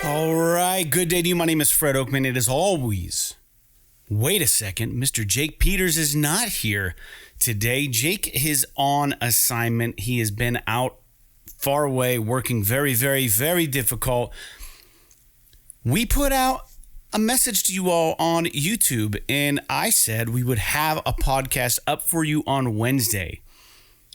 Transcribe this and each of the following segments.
All right, good day to you. My name is Fred Oakman. It is always, wait a second, Mr. Jake Peters is not here today. Jake is on assignment. He has been out far away, working very, very, very difficult. We put out a message to you all on YouTube, and I said we would have a podcast up for you on Wednesday.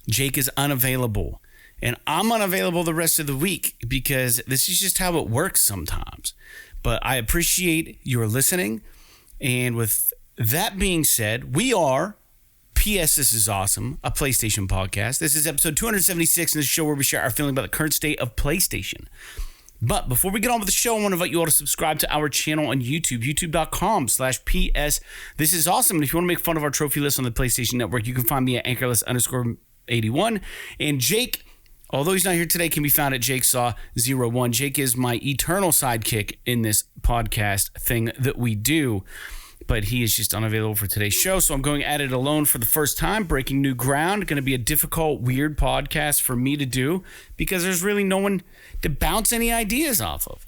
Jake is unavailable. And I'm unavailable the rest of the week because this is just how it works sometimes. But I appreciate your listening. And with that being said, we are P.S. This is Awesome, a PlayStation podcast. This is episode 276 in the show where we share our feeling about the current state of PlayStation. But before we get on with the show, I want to invite you all to subscribe to our channel on YouTube, youtube.com/PS. This is awesome. And if you want to make fun of our trophy list on the PlayStation Network, you can find me at anchorless_81. And Jake, although he's not here today, can be found at JakeSaw01. Jake is my eternal sidekick in this podcast thing that we do, but he is just unavailable for today's show, so I'm going at it alone for the first time, breaking new ground. Going to be a difficult, weird podcast for me to do because there's really no one to bounce any ideas off of.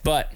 But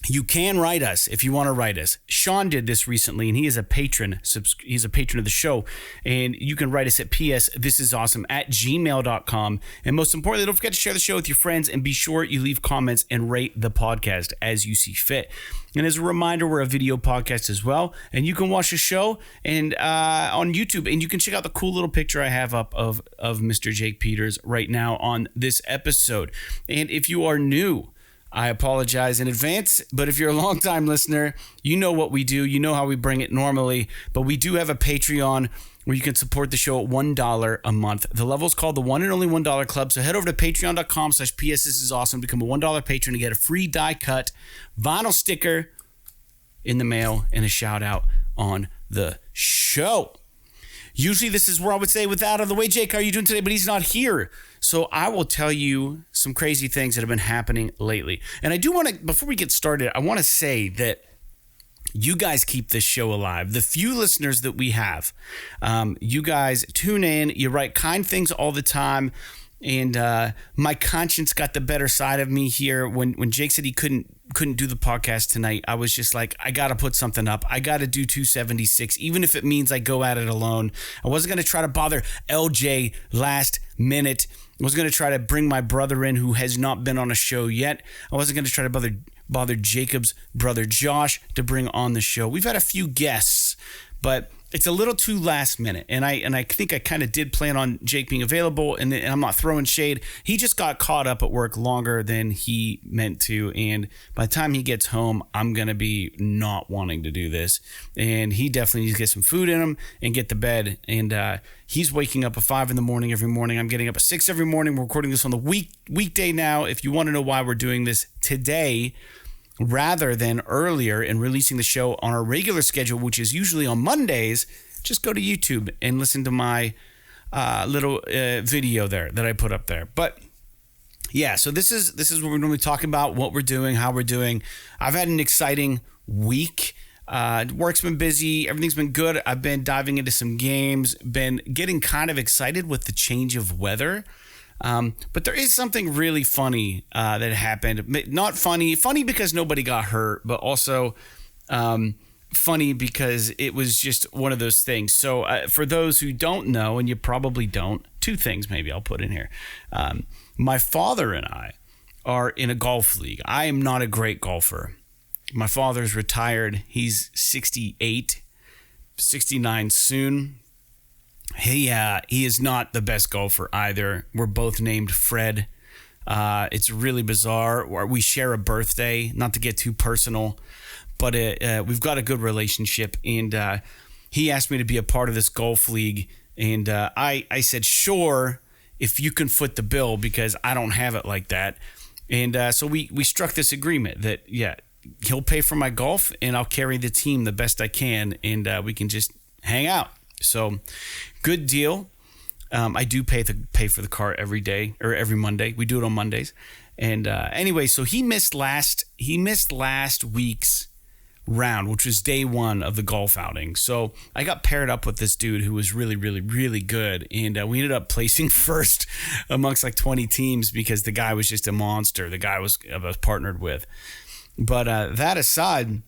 you can write us if you want to write us. Sean did this recently, and he is a patron. He's a patron of the show, and you can write us at psthisisawesome@gmail.com. And most importantly, don't forget to share the show with your friends, and be sure you leave comments and rate the podcast as you see fit. And as a reminder, we're a video podcast as well, and you can watch the show and on YouTube, and you can check out the cool little picture I have up of Mr. Jake Peters right now on this episode. And if you are new, I apologize in advance, but if you're a longtime listener, you know what we do. You know how we bring it normally, but we do have a Patreon where you can support the show at $1 a month. The level is called the One and Only $1 Club, so head over to patreon.com/PS This Is Awesome, become a $1 patron to get a free die-cut vinyl sticker in the mail and a shout-out on the show. Usually this is where I would say, with that out of the way, Jake, how are you doing today? But he's not here. So I will tell you some crazy things that have been happening lately. And I do want to, before we get started, I want to say that you guys keep this show alive. The few listeners that we have, you guys tune in, you write kind things all the time. And my conscience got the better side of me here. When Jake said he couldn't do the podcast tonight, I was just like, I got to put something up. I got to do 276, even if it means I go at it alone. I wasn't going to try to bother LJ last minute. I was going to try to bring my brother in who has not been on a show yet. I wasn't going to try to bother Jacob's brother Josh to bring on the show. We've had a few guests, but it's a little too last minute, and I think I kind of did plan on Jake being available, and I'm not throwing shade. He just got caught up at work longer than he meant to, and by the time he gets home, I'm going to be not wanting to do this, and he definitely needs to get some food in him and get to bed, and he's waking up at 5 in the morning every morning. I'm getting up at 6 every morning. We're recording this on the weekday now. If you want to know why we're doing this today rather than earlier and releasing the show on our regular schedule, which is usually on Mondays, just go to YouTube and listen to my little video there that I put up there. But yeah, so this is what we're normally talking about, what we're doing, how we're doing. I've had an exciting week. Work's been busy. Everything's been good. I've been diving into some games, been getting kind of excited with the change of weather. But there is something really funny that happened. Not funny because nobody got hurt, but also funny because it was just one of those things. So for those who don't know, and you probably don't, two things maybe I'll put in here. My father and I are in a golf league. I am not a great golfer. My father's retired. He's 68, 69 soon. He is not the best golfer either. We're both named Fred. It's really bizarre. We share a birthday, not to get too personal, but we've got a good relationship. And he asked me to be a part of this golf league. And I said, sure, if you can foot the bill, because I don't have it like that. And so we struck this agreement that, yeah, he'll pay for my golf and I'll carry the team the best I can. And we can just hang out. So good deal. I do pay for the car every day or every Monday. We do it on Mondays. And anyway, so he missed last week's round, which was day one of the golf outing. So I got paired up with this dude who was really, really, really good. And we ended up placing first amongst like 20 teams because the guy was just a monster. The guy I was partnered with. But that aside,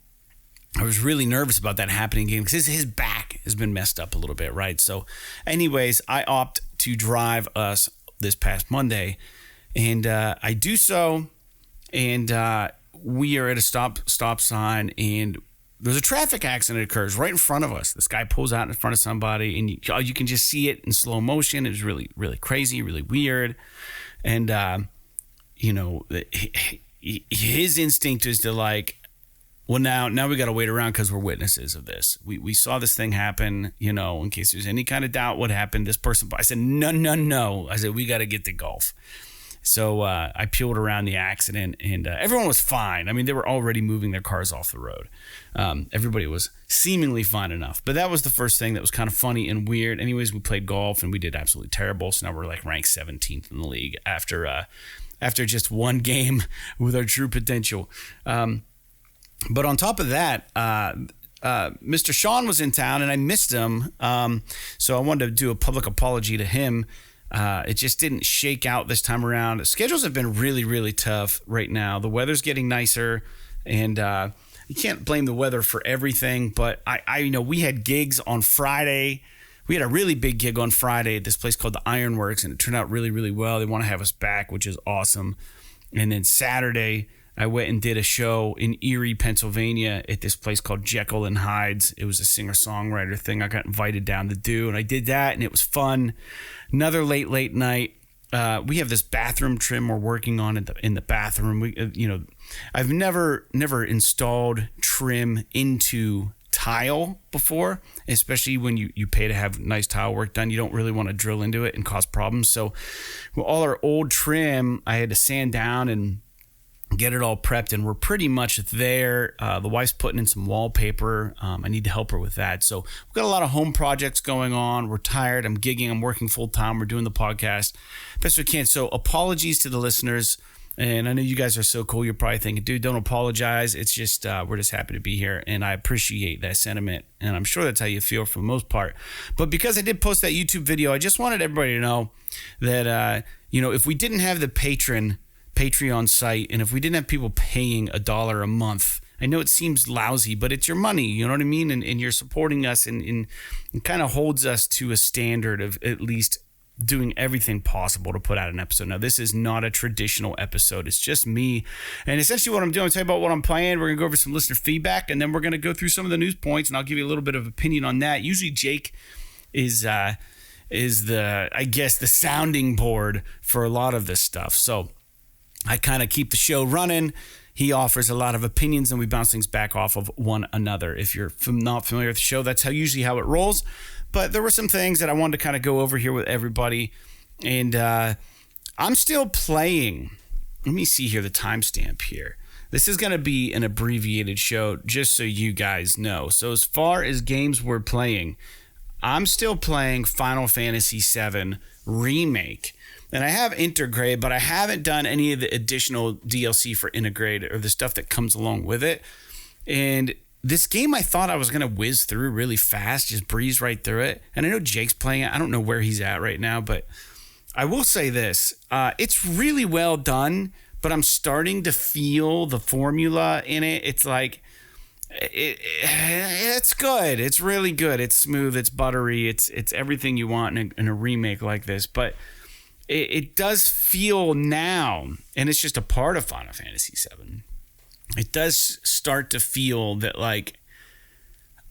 I was really nervous about that happening game because his back has been messed up a little bit, right? So anyways, I opt to drive us this past Monday. And I do so, and we are at a stop sign, and there's a traffic accident that occurs right in front of us. This guy pulls out in front of somebody, and you can just see it in slow motion. It was really, really crazy, really weird. And, his instinct is to like, well, now we got to wait around because we're witnesses of this. We saw this thing happen, in case there's any kind of doubt what happened. This person, I said, no. I said, we got to get to golf. So I peeled around the accident, and everyone was fine. I mean, they were already moving their cars off the road. Everybody was seemingly fine enough. But that was the first thing that was kind of funny and weird. Anyways, we played golf, and we did absolutely terrible. So now we're like ranked 17th in the league after just one game with our true potential. But on top of that, Mr. Sean was in town, and I missed him. So I wanted to do a public apology to him. It just didn't shake out this time around. Schedules have been really, really tough right now. The weather's getting nicer, and you can't blame the weather for everything. But we had gigs on Friday. We had a really big gig on Friday at this place called the Ironworks, and it turned out really, really well. They want to have us back, which is awesome. And then Saturday, I went and did a show in Erie, Pennsylvania at this place called Jekyll and Hyde's. It was a singer-songwriter thing I got invited down to do, and I did that, and it was fun. Another late night. We have this bathroom trim we're working on in the bathroom. I've never installed trim into tile before, especially when you pay to have nice tile work done. You don't really want to drill into it and cause problems. So all our old trim, I had to sand down and get it all prepped, and we're pretty much there. The wife's putting in some wallpaper. I need to help her with that. So we've got a lot of home projects going on. We're tired. I'm gigging. I'm working full time. We're doing the podcast best we can. So apologies to the listeners. And I know you guys are so cool. You're probably thinking, dude, don't apologize. It's just, we're just happy to be here. And I appreciate that sentiment. And I'm sure that's how you feel for the most part. But because I did post that YouTube video, I just wanted everybody to know that, if we didn't have the Patreon site, and if we didn't have people paying $1 a month, I know it seems lousy, but it's your money, you know what I mean? And you're supporting us, and it kind of holds us to a standard of at least doing everything possible to put out an episode. Now, this is not a traditional episode. It's just me. And essentially what I'm doing, I'll tell you about what I'm playing. We're going to go over some listener feedback, and then we're going to go through some of the news points, and I'll give you a little bit of opinion on that. Usually Jake is the, I guess, the sounding board for a lot of this stuff. So I kind of keep the show running. He offers a lot of opinions, and we bounce things back off of one another. If you're not familiar with the show, that's usually how it rolls. But there were some things that I wanted to kind of go over here with everybody. And I'm still playing. Let me see here, the timestamp here. This is going to be an abbreviated show, just so you guys know. So as far as games we're playing, I'm still playing Final Fantasy VII Remake. And I have Intergrade, but I haven't done any of the additional DLC for Intergrade or the stuff that comes along with it. And this game, I thought I was going to whiz through really fast, just breeze right through it. And I know Jake's playing it. I don't know where he's at right now, but I will say this. It's really well done, but I'm starting to feel the formula in it. It's like, it's good. It's really good. It's smooth. It's buttery. It's everything you want in a remake like this. But it does feel now, and it's just a part of Final Fantasy VII. It does start to feel that, like,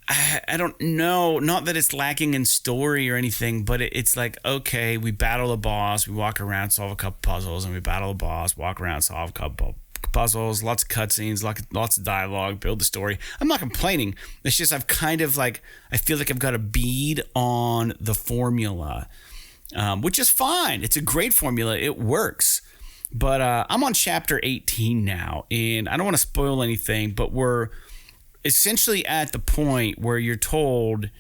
I don't know, not that it's lacking in story or anything, but it's like, okay, we battle a boss, we walk around, solve a couple puzzles, and we battle a boss, walk around, solve a couple puzzles, lots of cutscenes, lots of dialogue, build the story. I'm not complaining. It's just I've kind of like, I feel like I've got a bead on the formula, which is fine. It's a great formula. It works. But I'm on chapter 18 now, and I don't want to spoil anything, but we're essentially at the point where you're told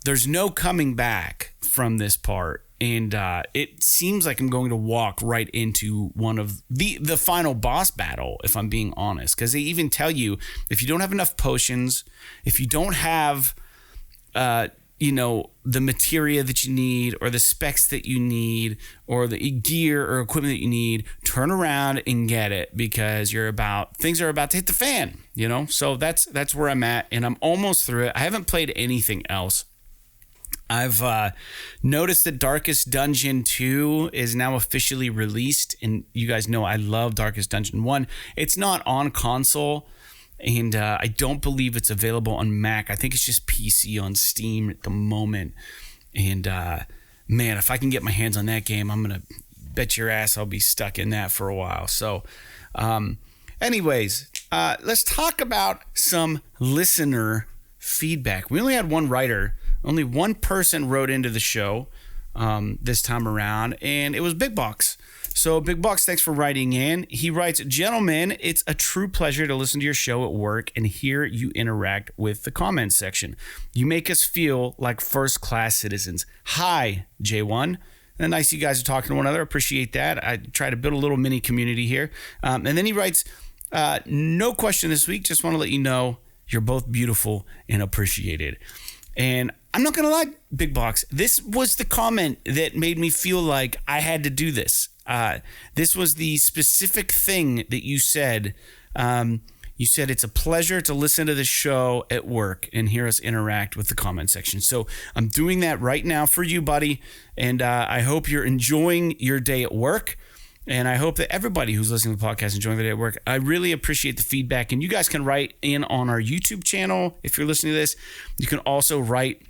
there's no coming back from this part. And it seems like I'm going to walk right into one of the final boss battle, if I'm being honest. Because they even tell you, if you don't have enough potions, if you don't have, the materia that you need, or the specs that you need, or the gear or equipment that you need, turn around and get it, because things are about to hit the fan, So that's where I'm at, and I'm almost through it. I haven't played anything else. I've noticed that Darkest Dungeon 2 is now officially released, and you guys know I love Darkest Dungeon 1. It's not on console, and I don't believe it's available on Mac. I think it's just PC on Steam at the moment. And man, if I can get my hands on that game, I'm going to bet your ass I'll be stuck in that for a while. So anyways, let's talk about some listener feedback. We only had one writer. Only one person wrote into the show this time around, and it was Big Box. So Big Box, thanks for writing in. He writes, "Gentlemen, it's a true pleasure to listen to your show at work and hear you interact with the comments section. You make us feel like first-class citizens. Hi, J1." And nice you guys are talking to one another. Appreciate that. I try to build a little mini community here. And then he writes, "No question this week. Just want to let you know you're both beautiful and appreciated." And I'm not going to lie, Big Box, this was the comment that made me feel like I had to do this. This was the specific thing that you said. You said it's a pleasure to listen to the show at work and hear us interact with the comment section. So I'm doing that right now for you, buddy. And I hope you're enjoying your day at work. And I hope that everybody who's listening to the podcast is enjoying their day at work. I really appreciate the feedback. And you guys can write in on our YouTube channel if you're listening to this. You can also write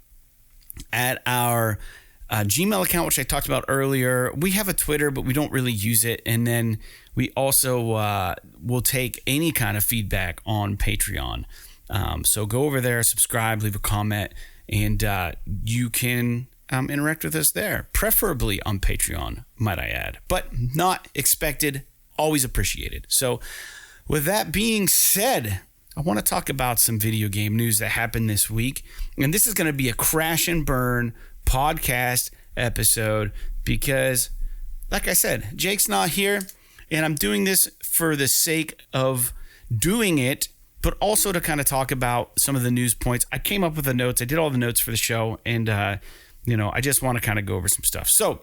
at our Gmail account, which I talked about earlier. We have a Twitter, but we don't really use it. And then we also will take any kind of feedback on Patreon. So go over there, subscribe, leave a comment, and you can interact with us there, preferably on Patreon, might I add, but not expected, always appreciated. So with that being said, I want to talk about some video game news that happened this week. And this is going to be a crash and burn podcast episode because, like I said, Jake's not here, and I'm doing this for the sake of doing it, but also to kind of talk about some of the news points. I came up with the notes. I did all the notes for the show, and I just want to kind of go over some stuff. So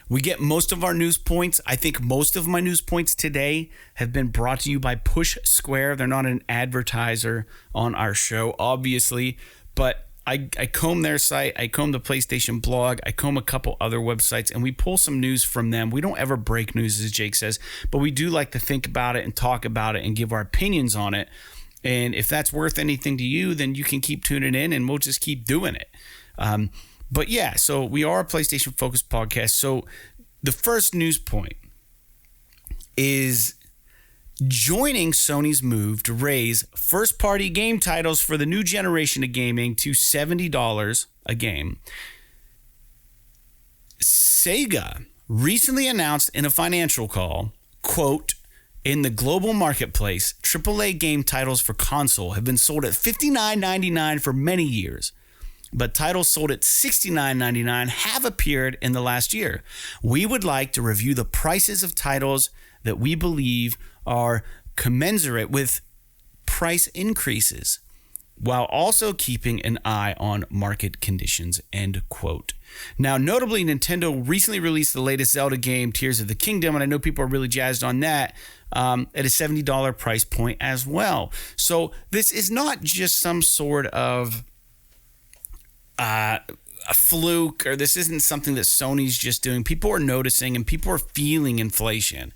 we get most of our news points. I think most of my news points today have been brought to you by Push Square. They're not an advertiser on our show, obviously, but I comb their site. I comb the PlayStation blog. I comb a couple other websites, and we pull some news from them. We don't ever break news, as Jake says, but we do like to think about it and talk about it and give our opinions on it. And if that's worth anything to you, then you can keep tuning in, and we'll just keep doing it. But yeah, so we are a PlayStation focused podcast. So the first news point is joining Sony's move to raise first party game titles for the new generation of gaming to $70 a game. SEGA recently announced in a financial call, quote, "In the global marketplace, AAA game titles for console have been sold at $59.99 for many years. But titles sold at $69.99 have appeared in the last year. We would like to review the prices of titles that we believe are commensurate with price increases, while also keeping an eye on market conditions," end quote. Now, notably, Nintendo recently released the latest Zelda game, Tears of the Kingdom, and I know people are really jazzed on that, at a $70 price point as well. So this is not just some sort of a fluke, or this isn't something that Sony's just doing. People are noticing, and people are feeling inflation.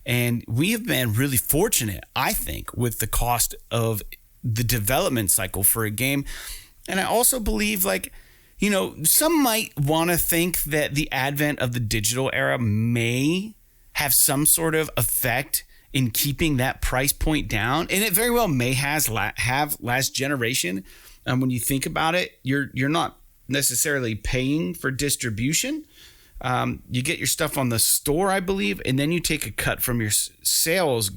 And we have been really fortunate, I think, with the cost of the development cycle for a game. And I also believe, some might want to think that the advent of the digital era may have some sort of effect in keeping that price point down. And it very well may have last generation. When you think about it, you're not necessarily paying for distribution. You get your stuff on the store, I believe, and then you take a cut from your sales. So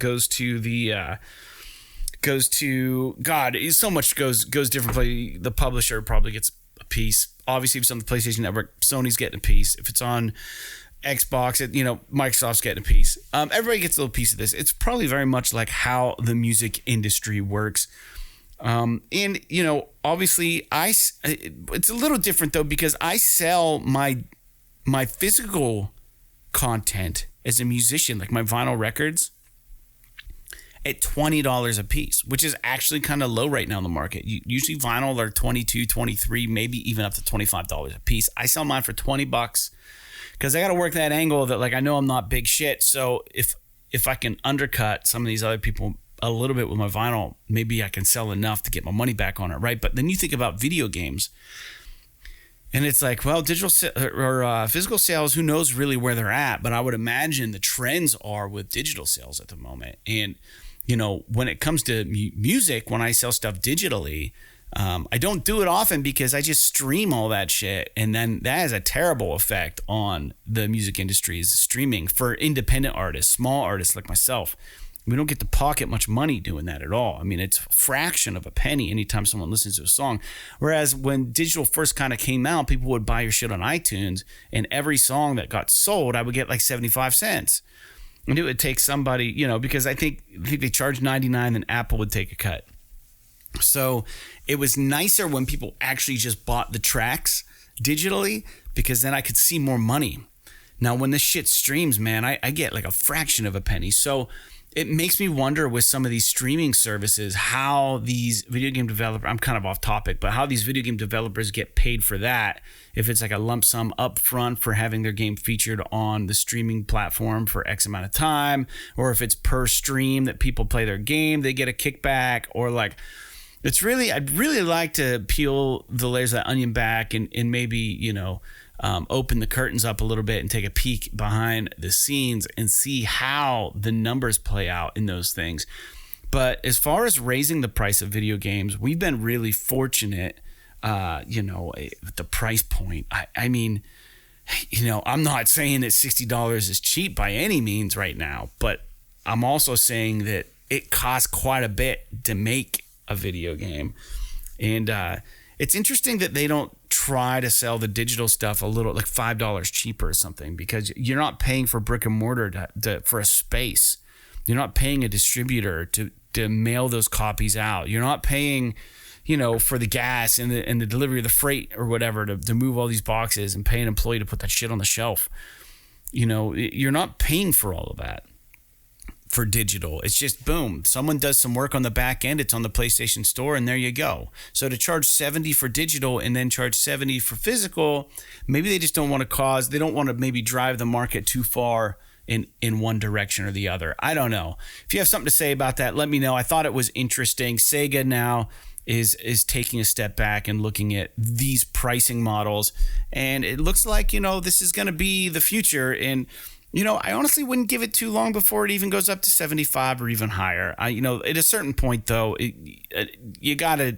much goes differently. The publisher probably gets a piece. Obviously, if it's on the PlayStation Network, Sony's getting a piece. If it's on Xbox, Microsoft's getting a piece. Everybody gets a little piece of this. It's probably very much like how the music industry works. Obviously, it's a little different though, because I sell my physical content as a musician, like my vinyl records, at $20 a piece, which is actually kind of low right now in the market. Usually vinyl are $22, $23, maybe even up to $25 a piece. I sell mine for $20 because I got to work that angle that, like, I know I'm not big shit. So if I can undercut some of these other people a little bit with my vinyl, maybe I can sell enough to get my money back on it, right? But then you think about video games, and it's like, well, digital or physical sales, who knows really where they're at? But I would imagine the trends are with digital sales at the moment. And when it comes to music, when I sell stuff digitally, I don't do it often because I just stream all that shit, and then that has a terrible effect on the music industry's streaming for independent artists, small artists like myself. We don't get to pocket much money doing that at all. I mean, it's a fraction of a penny anytime someone listens to a song. Whereas when digital first kind of came out, people would buy your shit on iTunes, and every song that got sold, I would get like 75 cents. And it would take somebody, because I think they charged 99, then Apple would take a cut. So it was nicer when people actually just bought the tracks digitally, because then I could see more money. Now, when this shit streams, man, I get like a fraction of a penny. So it makes me wonder with some of these streaming services, how these video game developers, I'm kind of off topic, but how these video game developers get paid for that. If it's like a lump sum up front for having their game featured on the streaming platform for X amount of time, or if it's per stream that people play their game, they get a kickback, or like, I'd really like to peel the layers of that onion back and maybe, open the curtains up a little bit and take a peek behind the scenes and see how the numbers play out in those things. But as far as raising the price of video games, we've been really fortunate, with the price point. I mean, I'm not saying that $60 is cheap by any means right now, but I'm also saying that it costs quite a bit to make a video game. And it's interesting that they don't try to sell the digital stuff a little, like $5 cheaper or something, because you're not paying for brick and mortar for a space. You're not paying a distributor to mail those copies out. You're not paying, for the gas and the delivery of the freight or whatever to move all these boxes and pay an employee to put that shit on the shelf. You're not paying for all of that for digital. It's just boom, someone does some work on the back end, it's on the PlayStation Store, and there you go. So to charge $70 for digital and then charge $70 for physical, maybe they just don't want to maybe drive the market too far in one direction or the other. I don't know. If you have something to say about that, let me know. I thought it was interesting. SEGA now is taking a step back and looking at these pricing models, and it looks like, this is going to be the future. And I honestly wouldn't give it too long before it even goes up to 75 or even higher. At a certain point though, you gotta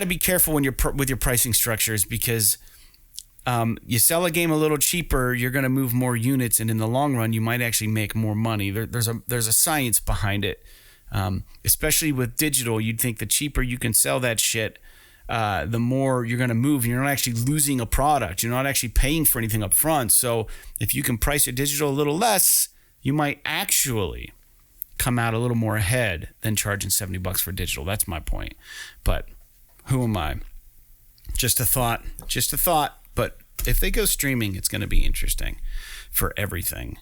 be careful when with your pricing structures, because you sell a game a little cheaper, you're going to move more units, and in the long run, you might actually make more money. There's a science behind it, especially with digital. You'd think the cheaper you can sell that shit, the more you're going to move. You're not actually losing a product. You're not actually paying for anything up front. So if you can price your digital a little less, you might actually come out a little more ahead than charging $70 for digital. That's my point. But who am I? Just a thought. But if they go streaming, it's going to be interesting for everything.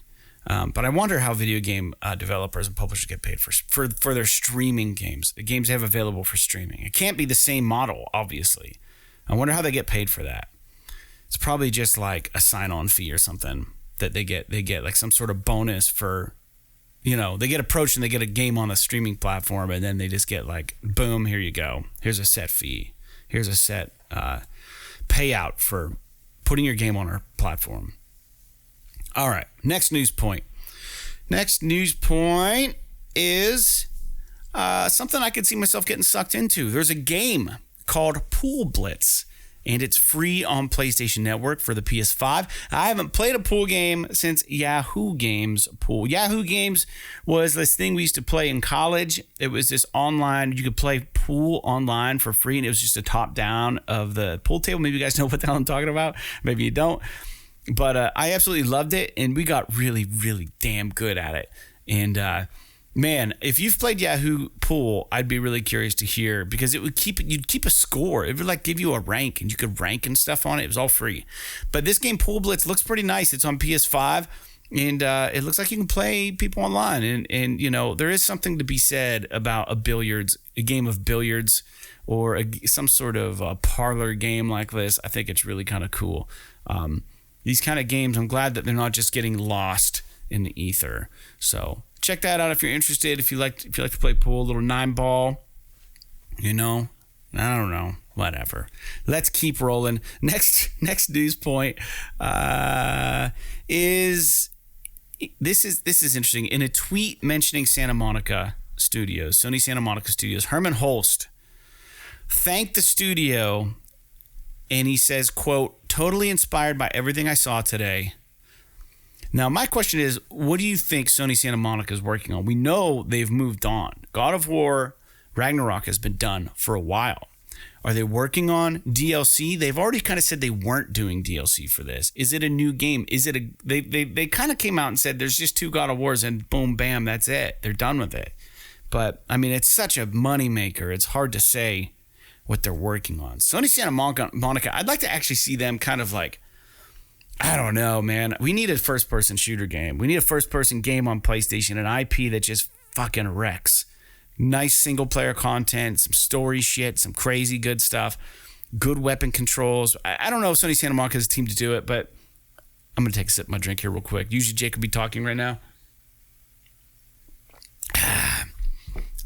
But I wonder how video game developers and publishers get paid for their streaming games, the games they have available for streaming. It can't be the same model, obviously. I wonder how they get paid for that. It's probably just like a sign-on fee or something that they get. They get like some sort of bonus for, they get approached and they get a game on a streaming platform, and then they just get like, boom, here you go. Here's a set fee. Here's a set payout for putting your game on our platform. All right, next news point. Next news point is something I could see myself getting sucked into. There's a game called Pool Blitz, and it's free on PlayStation Network for the PS5. I haven't played a pool game since Yahoo Games Pool. Yahoo Games was this thing we used to play in college. It was this online, you could play pool online for free, and it was just a top down of the pool table. Maybe you guys know what the hell I'm talking about. Maybe you don't. But I absolutely loved it, and we got really, really damn good at it. And man, if you've played Yahoo Pool, I'd be really curious to hear, because you'd keep a score. It would like give you a rank, and you could rank and stuff on it. It was all free. But this game, Pool Blitz, looks pretty nice. It's on PS5, and it looks like you can play people online. And you know, there is something to be said about a game of billiards, or some sort of parlor game like this. I think it's really kind of cool. These kind of games, I'm glad that they're not just getting lost in the ether. So check that out if you're interested. If you like to play pool, a little 9-ball, you know, I don't know, whatever. Let's keep rolling. Next news point is this is interesting. In a tweet mentioning Santa Monica Studios, Sony Santa Monica Studios, Herman Holst thanked the studio, and he says, quote, "Totally inspired by everything I saw today." Now, my question is, what do you think Sony Santa Monica is working on? We know they've moved on. God of War Ragnarok has been done for a while. Are they working on DLC? They've already kind of said they weren't doing DLC for this. Is it a new game? Is it they kind of came out and said there's just 2 God of Wars and boom, bam, that's it. They're done with it. But, I mean, it's such a moneymaker. It's hard to say what they're working on. Sony Santa Monica, I'd like to actually see them kind of like, I don't know, man. We need a first-person shooter game. We need a first-person game on PlayStation, an IP that just fucking wrecks. Nice single-player content, some story shit, some crazy good stuff, good weapon controls. I don't know if Sony Santa Monica is the team to do it, but I'm going to take a sip of my drink here real quick. Usually Jake would be talking right now.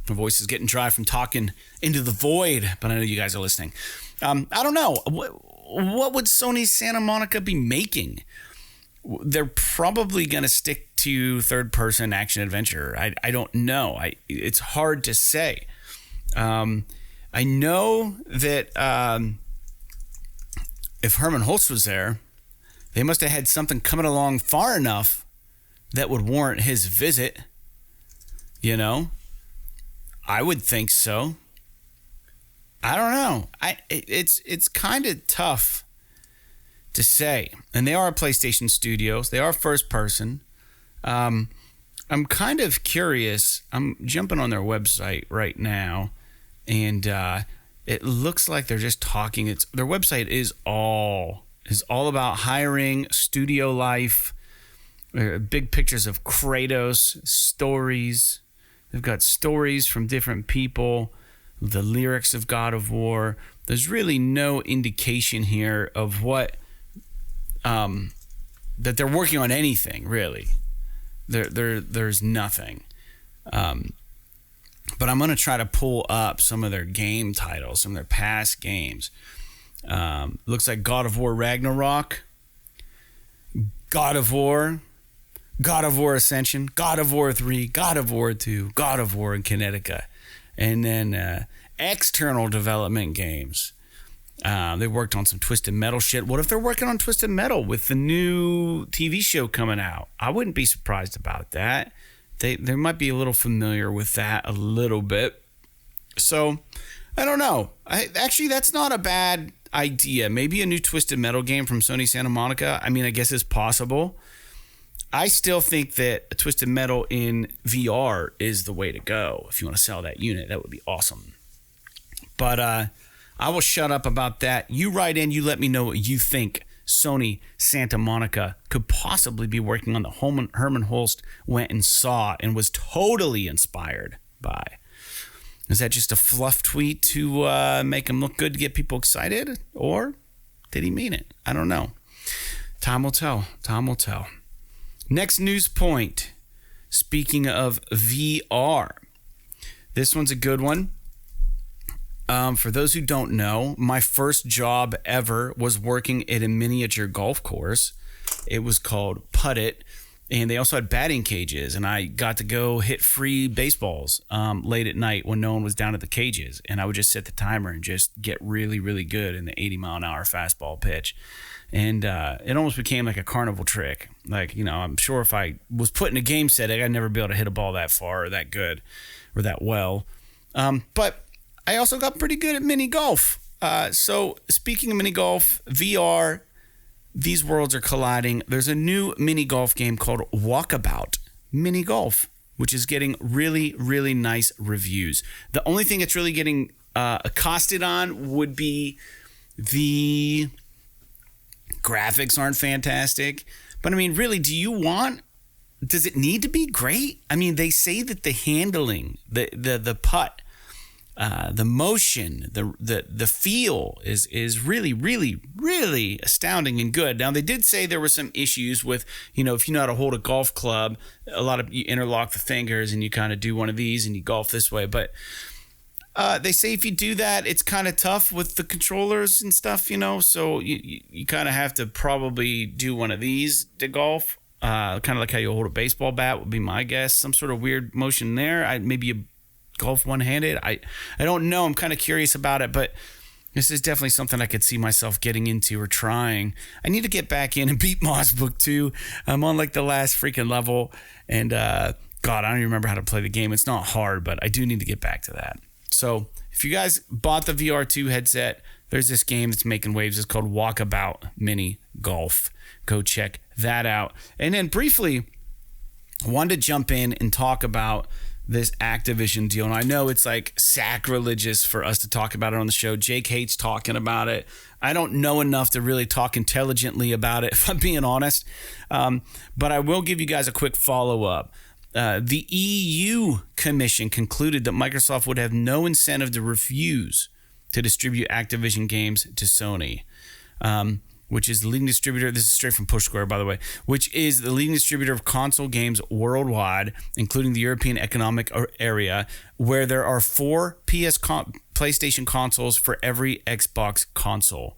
My voice is getting dry from talking into the void, but I know you guys are listening. I don't know. What would Sony Santa Monica be making? They're probably going to stick to third-person action-adventure. I don't know. It's hard to say. I know that if Herman Holtz was there, they must have had something coming along far enough that would warrant his visit. You know? I would think so. I don't know. It's kind of tough to say. And they are PlayStation Studios. They are first person. I'm kind of curious. I'm jumping on their website right now, and it looks like they're just talking. Their website is all about hiring, studio life, big pictures of Kratos, stories. They've got stories from different people, the lyrics of God of War. There's really no indication here of what that they're working on anything, really. There's nothing. But I'm going to try to pull up some of their game titles, some of their past games. Looks like God of War Ragnarok, God of War Ascension, God of War 3, God of War 2, God of War in Connecticut. And then external development games. They worked on some Twisted Metal shit. What if they're working on Twisted Metal with the new TV show coming out? I wouldn't be surprised about that. They might be a little familiar with that a little bit. So, I don't know. Actually, that's not a bad idea. Maybe a new Twisted Metal game from Sony Santa Monica. I mean, I guess it's possible. I still think that a Twisted Metal in VR is the way to go. If you want to sell that unit, that would be awesome. But I will shut up about that. You write in, you let me know what you think Sony Santa Monica could possibly be working on that Herman Holst went and saw and was totally inspired by. Is that just a fluff tweet to make him look good to get people excited? Or did he mean it? I don't know. Time will tell. Time will tell. Next news point. Speaking of VR, this one's a good one. For those who don't know, my first job ever was working at a miniature golf course. It was called Putt It, And they also had batting cages, and I got to go hit free baseballs late at night when no one was down at the cages. And I would just set the timer and just get really, really good in the 80-mile-an-hour fastball pitch. And it almost became like a carnival trick. Like, you know, I'm sure if I was put in a game setting, I'd never be able to hit a ball that far or that good or that well. But I also got pretty good at mini golf. So speaking of mini golf, VR, these worlds are colliding. There's a new mini golf game called WALKABOUT Mini Golf, which is getting really, really nice reviews. The only thing it's really getting accosted on would be the graphics aren't fantastic. But I mean, really, does it need to be great? I mean, they say that the handling, the putt, the motion, the feel is really, really, really astounding and good. Now, they did say there were some issues with, you know, if you know how to hold a golf club, you interlock the fingers and you kind of do one of these and you golf this way. But they say if you do that, it's kind of tough with the controllers and stuff, you know. So you kind of have to probably do one of these to golf. Kind of like how you hold a baseball bat would be my guess. Some sort of weird motion there. Maybe you golf one-handed. I don't know. I'm kind of curious about it, but this is definitely something I could see myself getting into or trying. I need to get back in and beat Moss Book 2. I'm on like the last freaking level, and God, I don't even remember how to play the game. It's not hard, but I do need to get back to that. So if you guys bought the VR2 headset, there's this game that's making waves. It's called WALKABOUT Mini Golf. Go check that out. And then briefly, wanted to jump in and talk about this Activision deal. And I know it's like sacrilegious for us to talk about it on the show. Jake hates talking about it. I don't know enough to really talk intelligently about it, if I'm being honest. But I will give you guys a quick follow-up. The EU Commission concluded that Microsoft would have no incentive to refuse to distribute Activision games to Sony, which is the leading distributor. This is straight from Push Square, by the way, which is the leading distributor of console games worldwide, including the European Economic Area, where there are 4 PlayStation consoles for every Xbox console.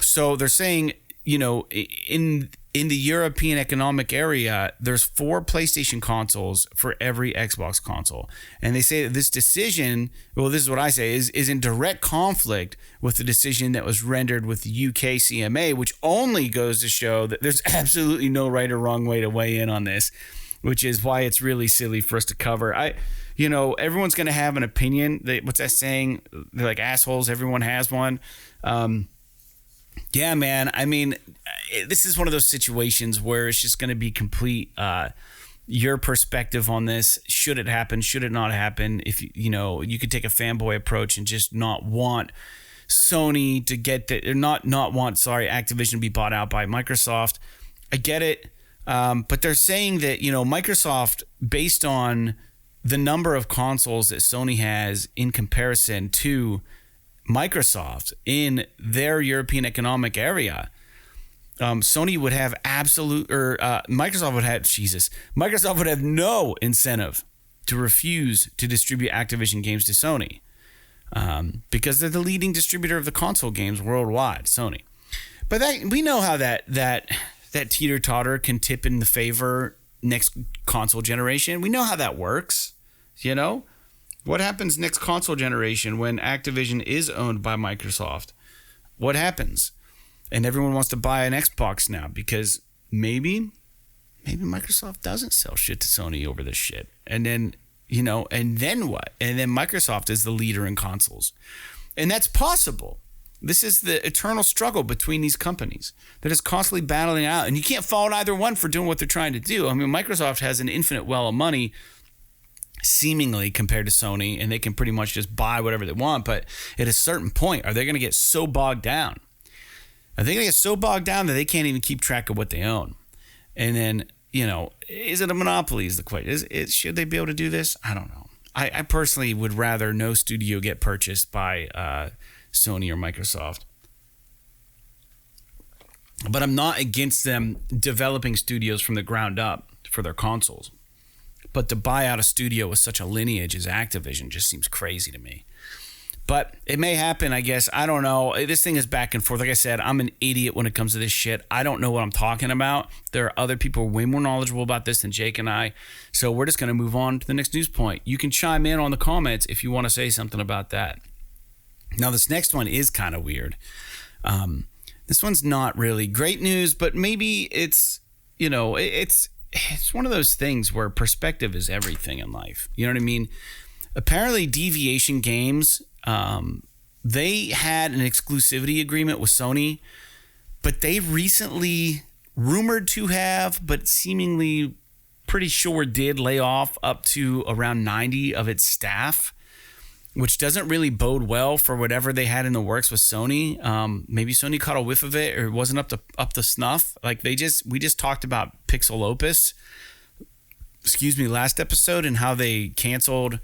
So they're saying, you know, in the European Economic Area, there's 4 PlayStation consoles for every Xbox console. And they say that this decision, well, this is what I say, is in direct conflict with the decision that was rendered with the UK CMA, which only goes to show that there's absolutely no right or wrong way to weigh in on this, which is why it's really silly for us to cover. You know, everyone's going to have an opinion. What's that saying? They're like assholes. Everyone has one. Yeah, man. I mean, this is one of those situations where it's just going to be complete your perspective on this. Should it happen? Should it not happen? If you know, you could take a fanboy approach and just not want Sony to get that, or not want Activision to be bought out by Microsoft. I get it, but they're saying that, you know, Microsoft, based on the number of consoles that Sony has in comparison to Microsoft in their European Economic Area, Sony would have Microsoft would have no incentive to refuse to distribute Activision games to Sony, because they're the leading distributor of the console games worldwide, Sony. But we know how that teeter-totter can tip in the favor next console generation. We know how that works, you know? What happens next console generation when Activision is owned by Microsoft? What happens? And everyone wants to buy an Xbox now because maybe Microsoft doesn't sell shit to Sony over this shit. And then, you know, and then what? And then Microsoft is the leader in consoles. And that's possible. This is the eternal struggle between these companies that is constantly battling out. And you can't fault either one for doing what they're trying to do. I mean, Microsoft has an infinite well of money, seemingly, compared to Sony, and they can pretty much just buy whatever they want. But at a certain point, are they going to get so bogged down? Are they going to get so bogged down that they can't even keep track of what they own? And then, you know, is it a monopoly is the question. Should they be able to do this? I don't know. I personally would rather no studio get purchased by Sony or Microsoft. But I'm not against them developing studios from the ground up for their consoles. But to buy out a studio with such a lineage as Activision just seems crazy to me. But it may happen, I guess. I don't know. This thing is back and forth. Like I said, I'm an idiot when it comes to this shit. I don't know what I'm talking about. There are other people way more knowledgeable about this than Jake and I. So we're just going to move on to the next news point. You can chime in on the comments if you want to say something about that. Now, this next one is kind of weird. This one's not really great news, but maybe it's, you know, it's one of those things where perspective is everything in life. You know what I mean? Apparently, Deviation Games, they had an exclusivity agreement with Sony, but they recently rumored to have, but seemingly pretty sure did lay off up to around 90 of its staff, which doesn't really bode well for whatever they had in the works with Sony. Maybe Sony caught a whiff of it or it wasn't up to snuff. Like we just talked about LAYOFFS, last episode, and how they canceled.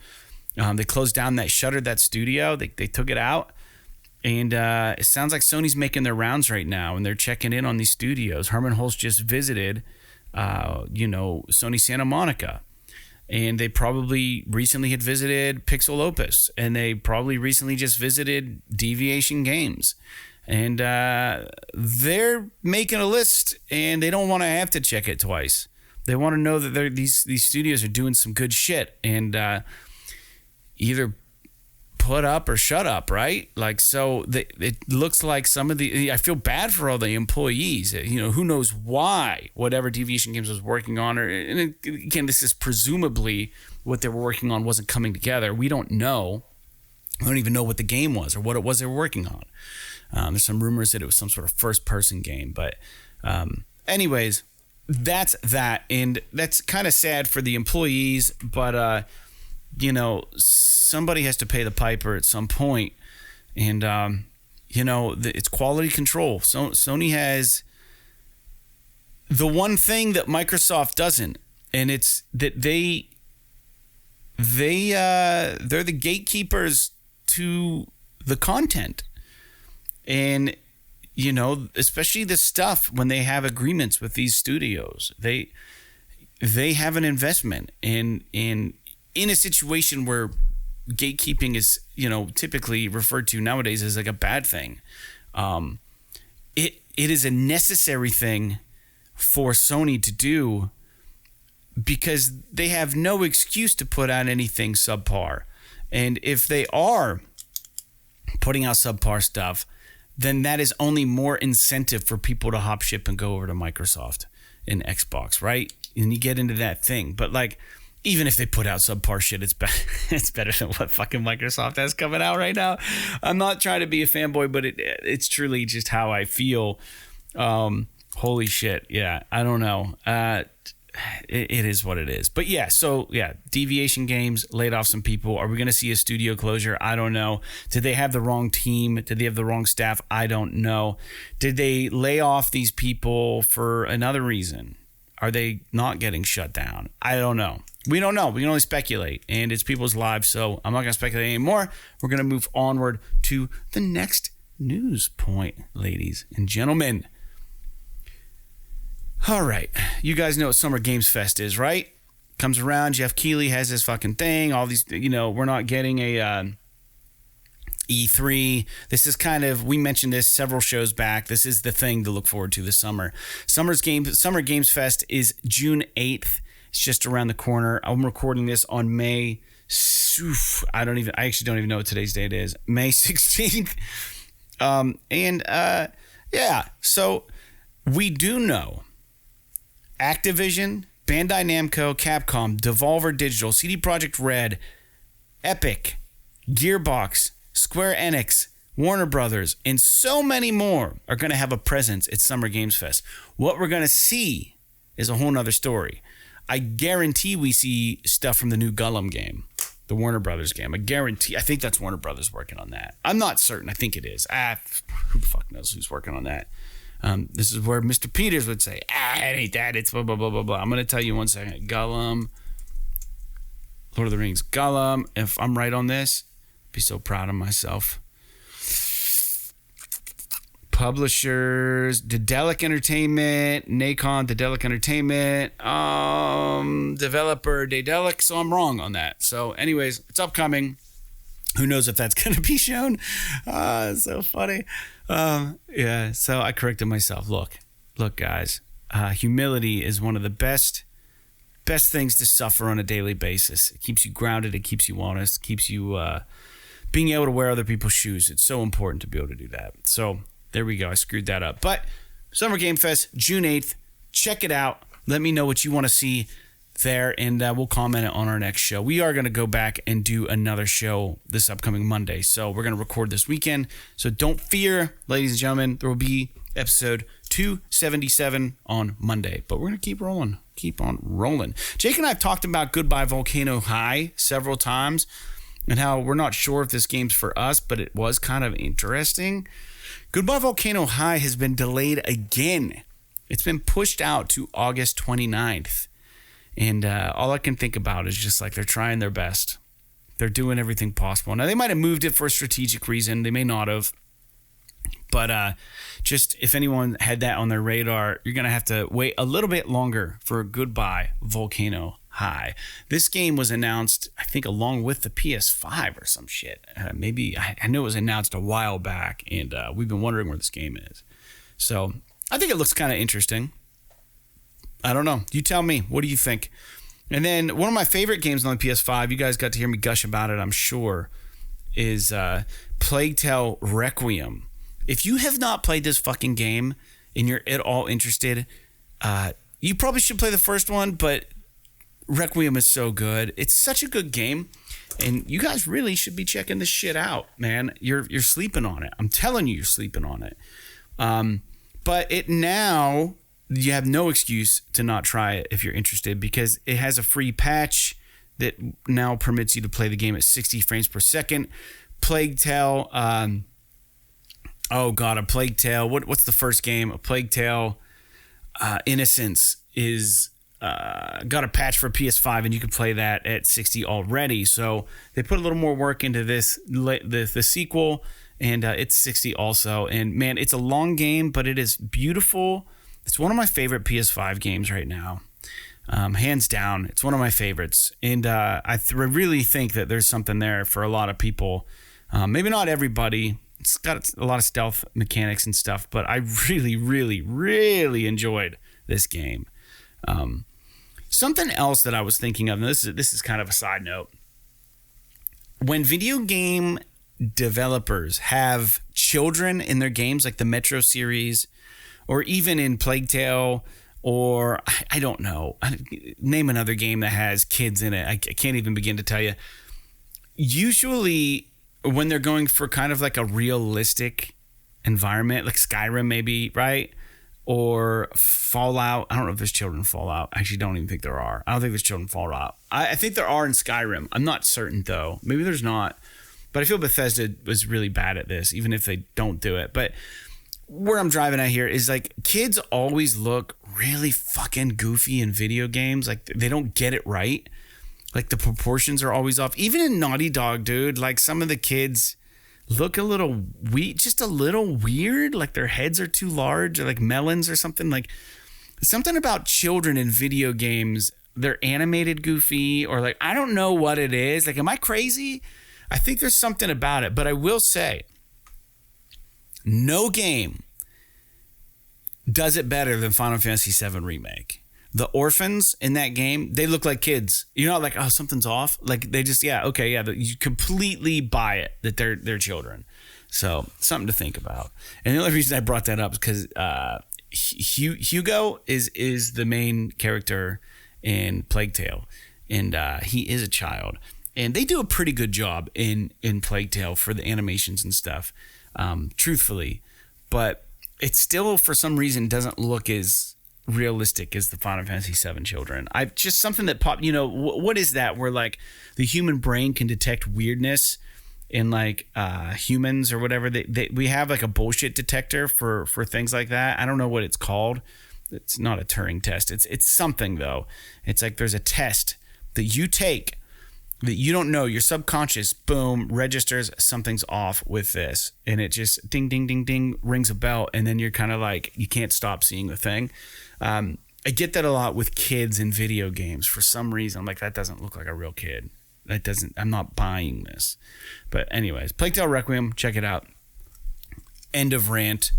They closed down shuttered that studio. They took it out. And it sounds like Sony's making their rounds right now, and they're checking in on these studios. Herman Hulst just visited, Sony Santa Monica. And they probably recently had visited LAYOFFS. And they probably recently just visited Deviation Games. And they're making a list, and they don't want to have to check it twice. They want to know that these studios are doing some good shit. And either put up or shut up, right? Like, so it looks like some of I feel bad for all the employees. You know, who knows why whatever Deviation Games was working on, and again, this is presumably what they were working on wasn't coming together. We don't know. We don't even know what the game was or what it was they were working on. There's some rumors that it was some sort of first-person game, but anyways, that's that, and that's kind of sad for the employees, but somebody has to pay the piper at some point. And, it's quality control. So Sony has the one thing that Microsoft doesn't, and it's that they're the gatekeepers to the content. And, especially the stuff when they have agreements with these studios, they have an investment in a situation where gatekeeping is, typically referred to nowadays as like a bad thing. It is a necessary thing for Sony to do because they have no excuse to put out anything subpar. And if they are putting out subpar stuff, then that is only more incentive for people to hop ship and go over to Microsoft and Xbox, right? And you get into that thing. But like, even if they put out subpar shit, it's better than what fucking Microsoft has coming out right now. I'm not trying to be a fanboy, but it's truly just how I feel. Holy shit. Yeah, I don't know. It is what it is. But yeah, so yeah, Deviation Games laid off some people. Are we going to see a studio closure? I don't know. Did they have the wrong team? Did they have the wrong staff? I don't know. Did they lay off these people for another reason? Are they not getting shut down? I don't know. We don't know. We can only speculate, and it's people's lives, so I'm not going to speculate anymore. We're going to move onward to the next news point, ladies and gentlemen. All right. You guys know what Summer Games Fest is, right? Comes around. Jeff Keighley has this fucking thing. All these, we're not getting a E3. This is kind of, we mentioned this several shows back. This is the thing to look forward to this summer. Summer Games Fest is June 8th. It's just around the corner. I'm recording this on May. I actually don't even know what today's date is. May 16th. So we do know Activision, Bandai Namco, Capcom, Devolver Digital, CD Projekt Red, Epic, Gearbox, Square Enix, Warner Brothers, and so many more are going to have a presence at Summer Games Fest. What we're going to see is a whole nother story. I guarantee we see stuff from the new Gollum game, the Warner Brothers game. I guarantee. I think that's Warner Brothers working on that. I'm not certain. I think it is. Who the fuck knows who's working on that? This is where Mr. Peters would say, it ain't that. It's blah, blah, blah, blah, blah. I'm going to tell you 1 second. Gollum. Lord of the Rings. Gollum. If I'm right on this, I'd be so proud of myself. Publishers, Daedalic Entertainment, Nacon, Daedalic Entertainment, developer Daedalic, so I'm wrong on that. So anyways, it's upcoming. Who knows if that's going to be shown? It's so funny. Yeah, so I corrected myself. Look, guys, humility is one of the best things to suffer on a daily basis. It keeps you grounded. It keeps you honest. Keeps you being able to wear other people's shoes. It's so important to be able to do that. So there we go. I screwed that up. But Summer Game Fest, June 8th. Check it out. Let me know what you want to see there, and we'll comment it on our next show. We are going to go back and do another show this upcoming Monday. So we're going to record this weekend. So don't fear, ladies and gentlemen, there will be episode 277 on Monday. But we're going to keep rolling. Keep on rolling. Jake and I have talked about Goodbye Volcano High several times and how we're not sure if this game's for us, but it was kind of interesting. Goodbye Volcano High has been delayed again. It's been pushed out to August 29th. And all I can think about is just like they're trying their best. They're doing everything possible. Now, they might have moved it for a strategic reason. They may not have. But just if anyone had that on their radar, you're going to have to wait a little bit longer for Goodbye Volcano High. This game was announced, I think, along with the PS5 or some shit. Maybe I know it was announced a while back, and we've been wondering where this game is. So I think it looks kind of interesting. I don't know. You tell me. What do you think? And then one of my favorite games on the PS5, you guys got to hear me gush about it, I'm sure, is Plague Tale Requiem. If you have not played this fucking game and you're at all interested, you probably should play the first one, but Requiem is so good. It's such a good game, and you guys really should be checking this shit out, man. You're sleeping on it. I'm telling you, you're sleeping on it. But it now... you have no excuse to not try it if you're interested, because it has a free patch that now permits you to play the game at 60 frames per second. Plague Tale, a Plague Tale. What's the first game? A Plague Tale Innocence is got a patch for PS5, and you can play that at 60 already. So they put a little more work into this, the sequel, and it's 60 also. And man, it's a long game, but it is beautiful. It's one of my favorite PS5 games right now. Hands down, it's one of my favorites. And I really think that there's something there for a lot of people. Maybe not everybody. It's got a lot of stealth mechanics and stuff, but I really, really, really enjoyed this game. Something else that I was thinking of, and this is kind of a side note. When video game developers have children in their games, like the Metro series, or even in Plague Tale, or I don't know, name another game that has kids in it. I can't even begin to tell you. Usually when they're going for kind of like a realistic environment, like Skyrim maybe, right? Or Fallout. I don't know if there's children in Fallout. I actually don't even think there are. I don't think there's children in Fallout. I think there are in Skyrim. I'm not certain though. Maybe there's not. But I feel Bethesda was really bad at this, even if they don't do it. But where I'm driving at here is like kids always look really fucking goofy in video games. Like they don't get it right. Like the proportions are always off. Even in Naughty Dog, dude, like some of the kids look a little just a little weird. Like their heads are too large, or like melons or something. Like something about children in video games, they're animated goofy, or like, I don't know what it is. Like, am I crazy? I think there's something about it, but I will say, no game does it better than Final Fantasy VII Remake. The orphans in that game, they look like kids. You're not like, oh, something's off. Like they just, you completely buy it that they're children. So something to think about. And the only reason I brought that up is because Hugo is the main character in Plague Tale, and he is a child. And they do a pretty good job in Plague Tale for the animations and stuff. Truthfully, but it still for some reason doesn't look as realistic as the Final Fantasy VII children. I just something that popped, what is that where like the human brain can detect weirdness in like humans or whatever. We have like a bullshit detector for things like that. I don't know what it's called. It's not a Turing test. It's something though. It's like there's a test that you take that you don't know, your subconscious, boom, registers something's off with this. And it just ding, ding, ding, ding, rings a bell. And then you're kind of like, you can't stop seeing the thing. I get that a lot with kids in video games. For some reason, I'm like, that doesn't look like a real kid. I'm not buying this. But anyways, Plague Tale Requiem, check it out. End of rant.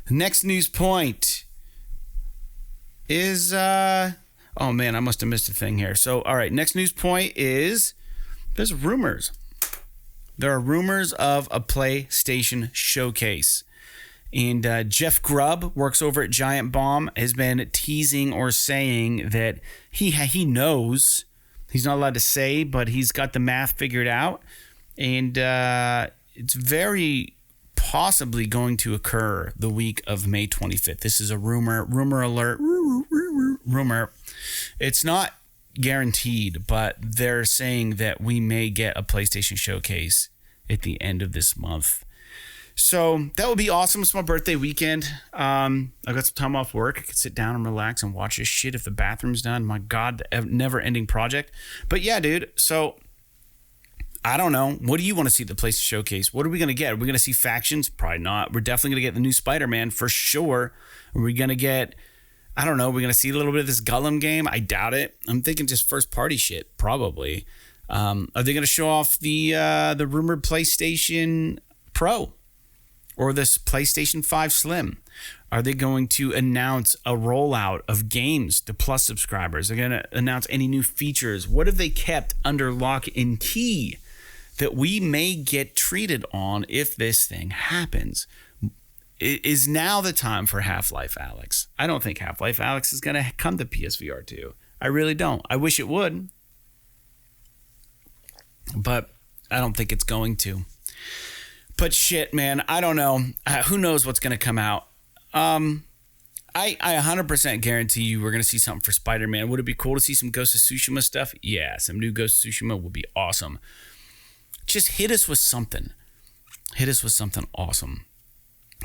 Next news point is, oh man, I must have missed a thing here. So, all right, next news point is there's rumors. There are rumors of a PlayStation Showcase. And Jeff Grubb works over at Giant Bomb, has been teasing or saying that he knows. He's not allowed to say, but he's got the math figured out. And it's very possibly going to occur the week of May 25th. This is a rumor alert. Rumor. It's not guaranteed, but they're saying that we may get a PlayStation Showcase at the end of this month. So that would be awesome. It's my birthday weekend. I got some time off work. I could sit down and relax and watch this shit if the bathroom's done. My God, the never-ending project. But yeah, dude. So I don't know. What do you want to see at the PlayStation Showcase? What are we going to get? Are we going to see factions? Probably not. We're definitely going to get the new Spider-Man for sure. Are we going to get, I don't know, we're going to see a little bit of this Gollum game? I doubt it. I'm thinking just first-party shit, probably. Are they going to show off the rumored PlayStation Pro? Or this PlayStation 5 Slim? Are they going to announce a rollout of games to Plus subscribers? They're going to announce any new features. What have they kept under lock and key that we may get treated on if this thing happens? Is now the time for Half-Life Alyx? I don't think Half-Life Alyx is going to come to PSVR 2. I really don't. I wish it would. But I don't think it's going to. But shit, man, I don't know. Who knows what's going to come out? I 100% guarantee you we're going to see something for Spider-Man. Would it be cool to see some Ghost of Tsushima stuff? Yeah, some new Ghost of Tsushima would be awesome. Just hit us with something. Hit us with something awesome.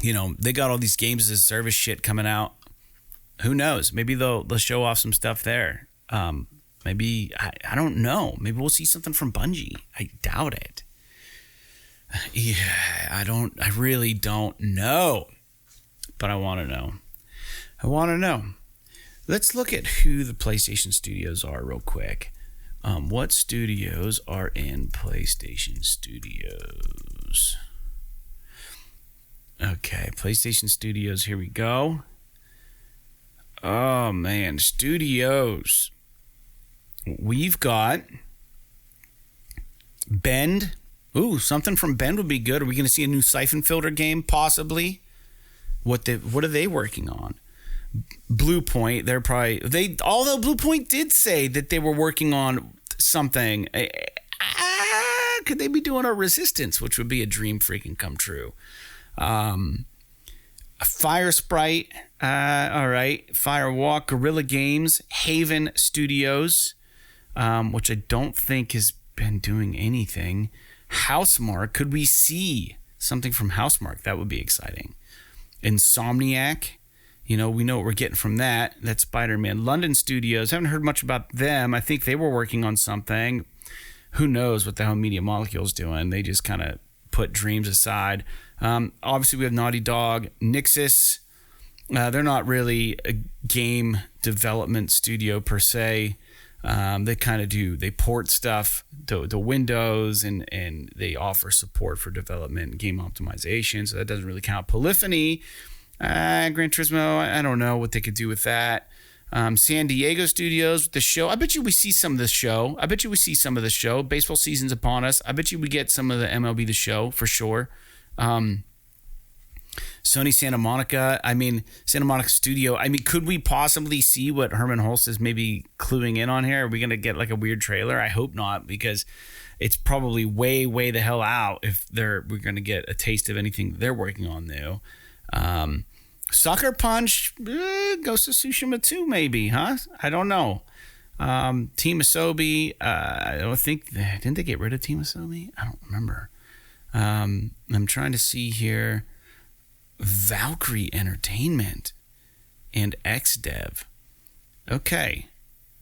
You know, they got all these games as a service shit coming out. Who knows? Maybe they'll show off some stuff there. Maybe, I don't know. Maybe we'll see something from Bungie. I doubt it. Yeah, I really don't know, but I want to know. Let's look at who the PlayStation studios are real quick. What studios are in PlayStation Studios? Okay, PlayStation Studios, here we go. Oh man, studios. We've got Bend. Ooh, something from Bend would be good. Are we going to see a new Siphon Filter game? Possibly. What are they working on? Blue Point. Although Blue Point did say that they were working on something. Could they be doing a Resistance, which would be a dream freaking come true? Fire Sprite. All right. Firewalk. Guerrilla Games. Haven Studios, which I don't think has been doing anything. Housemarque. Could we see something from Housemarque? That would be exciting. Insomniac. You know, we know what we're getting from that. That's Spider-Man. London Studios. Haven't heard much about them. I think they were working on something. Who knows what the hell Media Molecule's doing? They just kind of put dreams aside. Obviously, we have Naughty Dog. Nixxes. They're not really a game development studio per se. They kind of do. They port stuff to Windows and they offer support for development and game optimization. So that doesn't really count. Polyphony, Gran Turismo. I don't know what they could do with that. San Diego Studios with the show. I bet you we see some of this show. Baseball season's upon us. I bet you we get some of the MLB The Show for sure. Sony Santa Monica. Santa Monica Studio. Could we possibly see what Herman Hulst is maybe cluing in on here? Are we going to get like a weird trailer? I hope not, because it's probably way the hell out if we're going to get a taste of anything they're working on new. Sucker Punch, Ghost of Tsushima 2 maybe, huh? I don't know. Team Asobi, I don't think, didn't they get rid of Team Asobi? I don't remember. I'm trying to see here. Valkyrie Entertainment and XDev. Okay,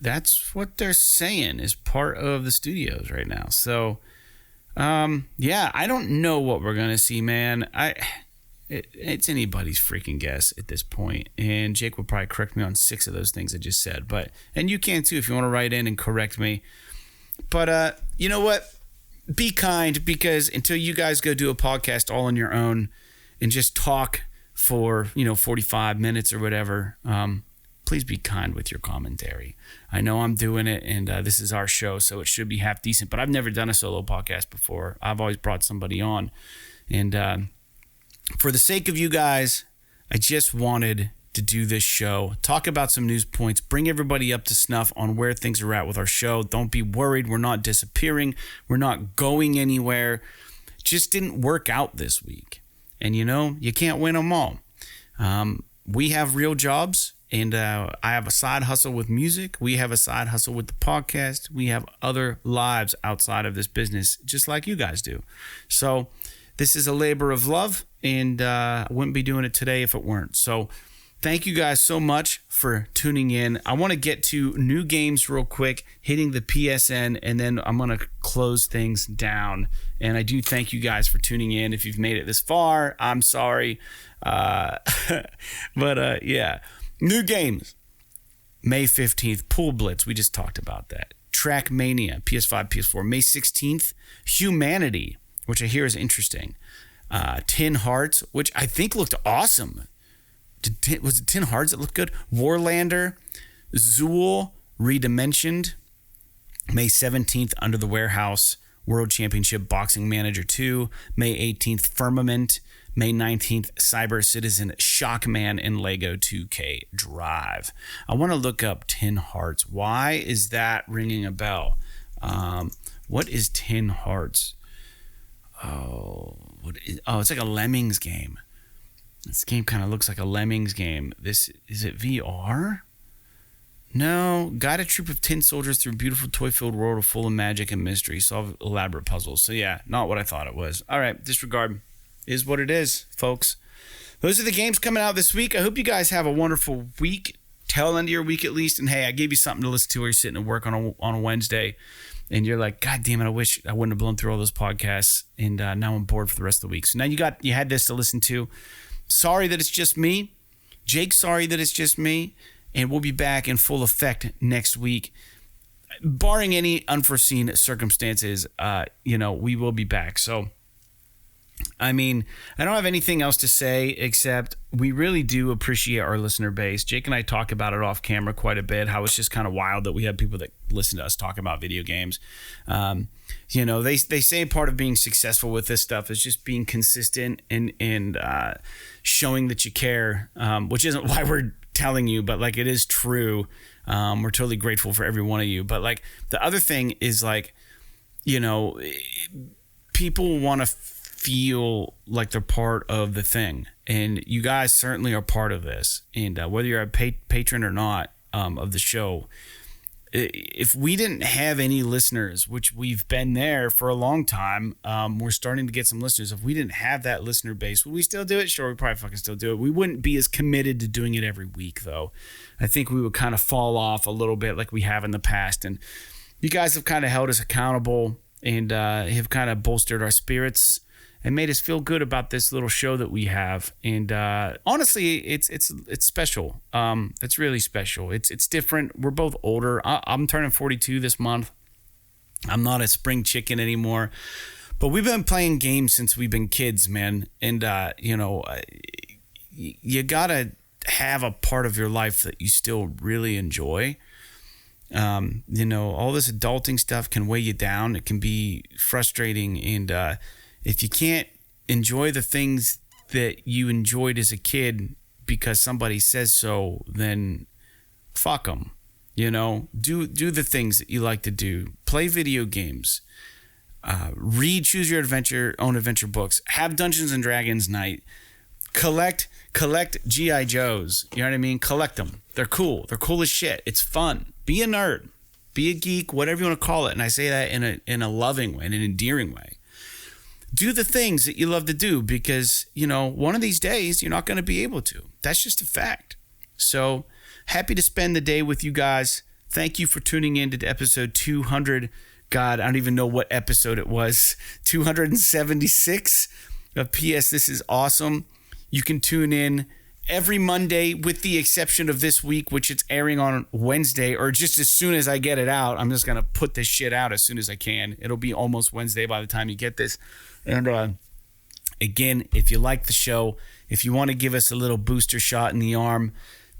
that's what they're saying is part of the studios right now. So, yeah, I don't know what we're gonna see, man. It's anybody's freaking guess at this point. And Jake will probably correct me on 6 of those things I just said. And you can too if you want to write in and correct me. But you know what? Be kind, because until you guys go do a podcast all on your own and just talk for 45 minutes or whatever, please be kind with your commentary. I know I'm doing it, and this is our show, so it should be half decent. But I've never done a solo podcast before. I've always brought somebody on, and for the sake of you guys, I just wanted to do this show, talk about some news points, bring everybody up to snuff on where things are at with our show. Don't be worried. We're not disappearing. We're not going anywhere. Just didn't work out this week. And you can't win them all. We have real jobs, and I have a side hustle with music. We have a side hustle with the podcast. We have other lives outside of this business, just like you guys do. So this is a labor of love, and I wouldn't be doing it today if it weren't. So thank you guys so much for tuning in. I want to get to new games real quick, hitting the PSN, and then I'm going to close things down. And I do thank you guys for tuning in. If you've made it this far, I'm sorry. But yeah, new games. May 15th, Pool Blitz. We just talked about that. Trackmania, PS5, PS4. May 16th, Humanity, which I hear is interesting. Tin Hearts, which I think looked awesome. Was it Tin Hearts that looked good? Warlander, Zool, Redimensioned. May 17th, Under the Warehouse, World Championship Boxing Manager 2. May 18th, Firmament. May 19th, Cyber Citizen, Shockman, and Lego 2K Drive. I want to look up Tin Hearts. Why is that ringing a bell? What is Tin Hearts? It's like a Lemmings game. This game kind of looks like a Lemmings game. Is it VR? No. Guide a troop of tin soldiers through a beautiful toy-filled world full of magic and mystery. Solve elaborate puzzles. So yeah, not what I thought it was. All right, disregard. Is what it is, folks. Those are the games coming out this week. I hope you guys have a wonderful week. Tail end of your week at least. And hey, I gave you something to listen to while you're sitting at work on a Wednesday. And you're like, God damn it, I wish I wouldn't have blown through all those podcasts. And now I'm bored for the rest of the week. So now you had this to listen to. Sorry that it's just me. Jake's sorry that it's just me. And we'll be back in full effect next week. Barring any unforeseen circumstances, we will be back. So, I mean, I don't have anything else to say except we really do appreciate our listener base. Jake and I talk about it off camera quite a bit, how it's just kind of wild that we have people that listen to us talk about video games. They say part of being successful with this stuff is just being consistent and showing that you care, which isn't why we're telling you, but like it is true. We're totally grateful for every one of you. But like the other thing is like, people want to feel like they're part of the thing, and you guys certainly are part of this. And whether you're a patron or not of the show, if we didn't have any listeners, which we've been there for a long time, we're starting to get some listeners. If we didn't have that listener base, would we still do it? Sure, we probably fucking still do it. We wouldn't be as committed to doing it every week, though. I think we would kind of fall off a little bit like we have in the past. And you guys have kind of held us accountable and have kind of bolstered our spirits and made us feel good about this little show that we have. And honestly, it's special. It's really special. It's different. We're both older. I'm turning 42 this month. I'm not a spring chicken anymore. But we've been playing games since we've been kids, man. And, you got to have a part of your life that you still really enjoy. All this adulting stuff can weigh you down. It can be frustrating. And if you can't enjoy the things that you enjoyed as a kid because somebody says so, then fuck them. Do the things that you like to do. Play video games. Read Choose Your Own Adventure books. Have Dungeons and Dragons night. Collect G.I. Joes. You know what I mean? Collect them. They're cool. They're cool as shit. It's fun. Be a nerd. Be a geek. Whatever you want to call it. And I say that in a loving way, in an endearing way. Do the things that you love to do because, one of these days you're not going to be able to. That's just a fact. So happy to spend the day with you guys. Thank you for tuning in to episode 200. God, I don't even know what episode it was. 276 of PS. This is awesome. You can tune in every Monday, with the exception of this week, which it's airing on Wednesday, or just as soon as I get it out. I'm just going to put this shit out as soon as I can. It'll be almost Wednesday by the time you get this. And again, if you like the show, if you want to give us a little booster shot in the arm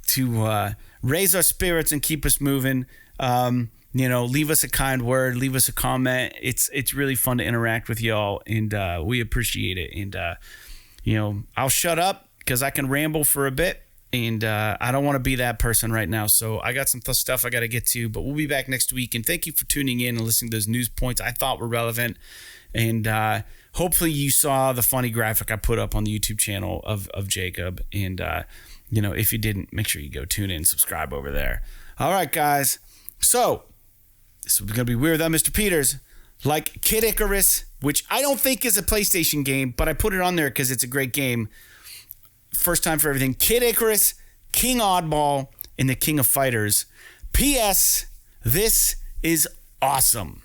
to raise our spirits and keep us moving, leave us a kind word, leave us a comment. It's really fun to interact with y'all, and we appreciate it. And I'll shut up because I can ramble for a bit, and I don't want to be that person right now. So I got some stuff I got to get to, but we'll be back next week. And thank you for tuning in and listening to those news points I thought were relevant. And hopefully you saw the funny graphic I put up on the YouTube channel of Jacob. And, if you didn't, make sure you go tune in, subscribe over there. All right, guys. So this is going to be Weird Without Mr. Peters. Like Kid Icarus, which I don't think is a PlayStation game, but I put it on there because it's a great game. First time for everything. Kid Icarus, King Oddball, and the King of Fighters. P.S. This is awesome.